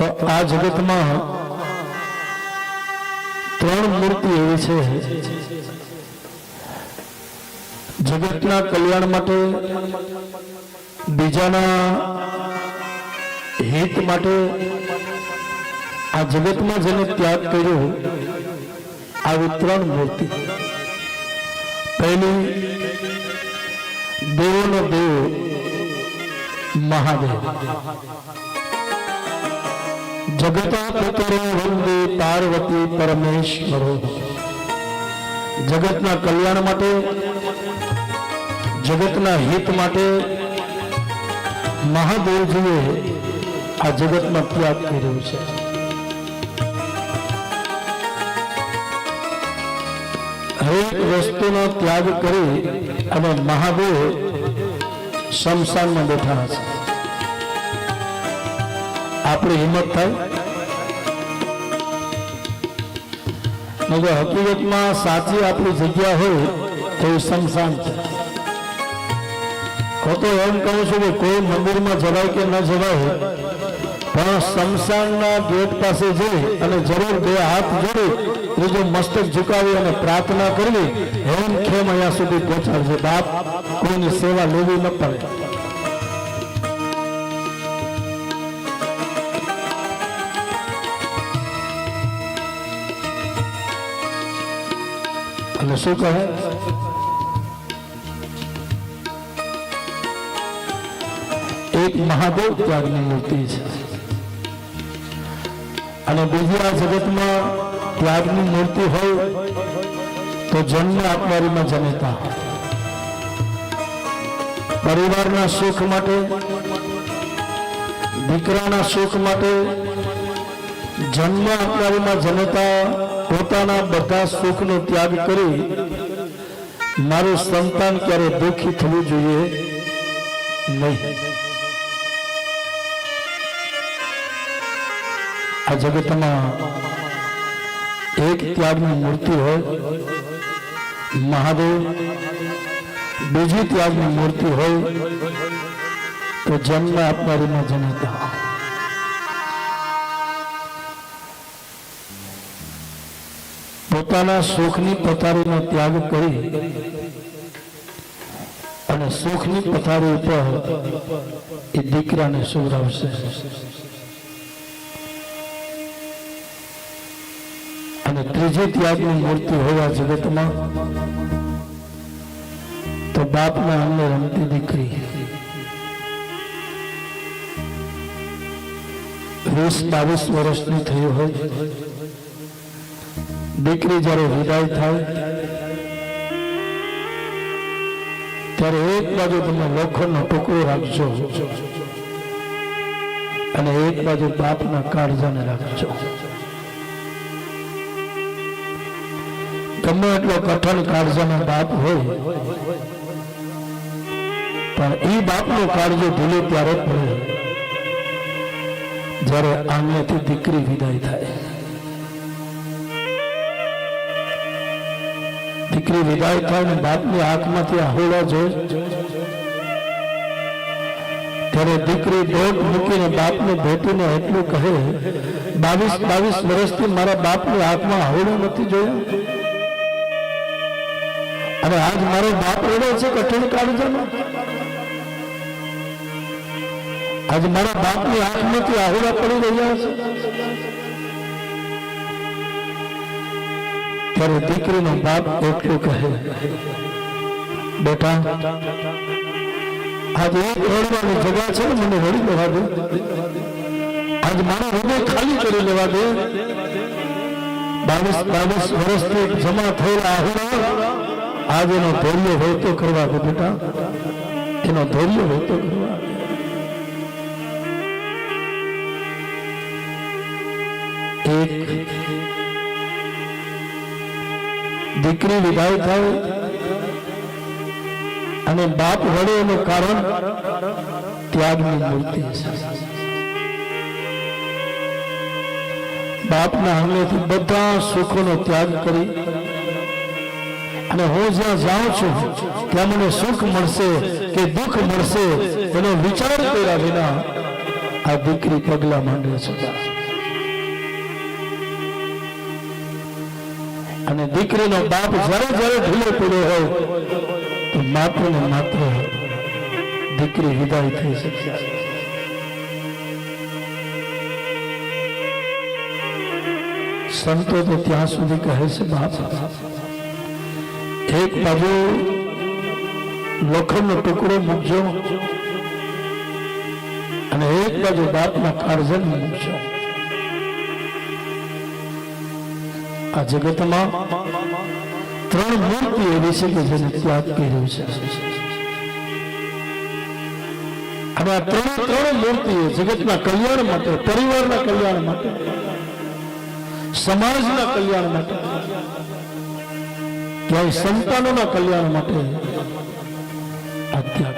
તો આ જગતમાં ત્રણ મૂર્તિ એવી છે જગતના કલ્યાણ માટે, બીજાના હિત માટે આ જગતમાં જેને ત્યાગ કર્યો આવી ત્રણ મૂર્તિ. પહેલી દેવોનો દેવ મહાદેવ. જગતા પિતરો વંદે પાર્વતી પરમેશ્વરો. જગતના કલ્યાણ માટે, જગતના હિત માટે મહાદેવજીએ આ જગતમાં ત્યાગ કર્યો છે. હરેક વસ્તુનો ત્યાગ કરી અને મહાદેવ શમશાનમાં બેઠા છે. આપણી હિંમત થાય ને જો હકીકતમાં સાચી આપણી જગ્યા હોય તો એ શમશાન છે. હું તો એમ કહું છું કે કોઈ મંદિરમાં જવાય કે ન જવાય, પણ શમશાનના ગેટ પાસે જઈ અને જરૂર બે હાથ જોડી ત્રીજો મસ્તક ઝુકાવી અને પ્રાર્થના કરવી, હેમ ખેમ અહીંયા સુધી પહોંચાડશે. બાપ કોઈની સેવા લેવી ન પડે. અને શું કહે, એક મહાદેવ ત્યાગની મૂર્તિ છે અને બીજી આ જગતમાં ત્યાગની મૂર્તિ હોય તો જન્મ આપનારીમાં જનેતા. પરિવારના સુખ માટે, દીકરાના સુખ માટે જન્મ આપનારીમાં જનેતા પોતાના બધા સુખનો ત્યાગ કરી મારું સંતાન ક્યારે દુઃખી થવું જોઈએ નહીં. આ જગતમાં એક ત્યાગની મૂર્તિ હોય મહાદેવ, બીજી ત્યાગની મૂર્તિ હોય તો જન્મ આપનારીમાં જનતા. પોતાના સુખની પથારીનો ત્યાગ કરી અને સુખની પથારી ઉપર એ દીકરાને સુવડાવશે. અને ત્રીજી ત્યાગની મૂર્તિ હોય જગતમાં તો બાપના અંગે રમતી દીકરી. 20-22 વર્ષની થઈ હોય દીકરી જયારે વિદાય થાય ત્યારે એક બાજુ તમે લોખંડનો ટુકડો રાખજો અને એક બાજુ બાપના કાળજાને રાખજો. ગમે એટલો કઠણ કાળજાનો બાપ હોય પણ એ બાપનો કાળજો ભૂલે ત્યારે પડે જ્યારે આંગણેથી દીકરી વિદાય થાય. દીકરી વિદાય થાય ને બાપની આંખમાંથી આહોળા જોઈ ત્યારે દીકરી દોટ મૂકીને બાપને ભેટીને એટલું કહે, 22 વર્ષથી મારા બાપની આંખમાં આહોળા નથી જોયા અને આજ મારો બાપ રડે છે કઠણ કાળજામાં. આજ મારા બાપની આંખમાંથી આહોળા પડી રહ્યા છે. ત્યારે દીકરીનો બાપ એટલું કહે, બેટા આજે એક રડવાની જગ્યા છે ને મને રડી લેવા દે, આજ મારું હૃદય ખાલી કરી લેવા દે. 22 વર્ષથી જમા થયેલા આહોળા આજ એનો ધૈર્ય વહેતો કરવા દે બેટા, એનો ધૈર્ય વહેતો કરવા દે. એક દીકરી વિદાય થાય અને બાપ વડે એનું કારણ ત્યાગની મૂર્તિ છે. બાપના આંગણેથી બધા સુખોનો ત્યાગ કરી અને હું જ્યાં જાઉં છું ત્યાં મને સુખ મળશે કે દુઃખ મળશે એનો વિચાર કર્યા વિના આ દીકરી પગલા માંડે છે અને દીકરીનો બાપ જ્યારે જ્યારે ઢીલો પડ્યો હોય તો માત્ર ને માત્ર દીકરી વિદાય થઈ શકે. સંતો તો ત્યાં સુધી કહે છે બાપ એક બાજુ લોખંડનો ટુકડો મૂકજો અને એક બાજુ બાપના કાળજન મૂકજો. આ જગતમાં ત્રણ મૂર્તિ એવી છે કે જેને ત્યાગ કર્યો છે અને આ ત્રણ મૂર્તિ જગતના કલ્યાણ માટે, પરિવારના કલ્યાણ માટે, સમાજના કલ્યાણ માટે, ક્યાંય સંતાનોના કલ્યાણ માટે આ ત્યાગ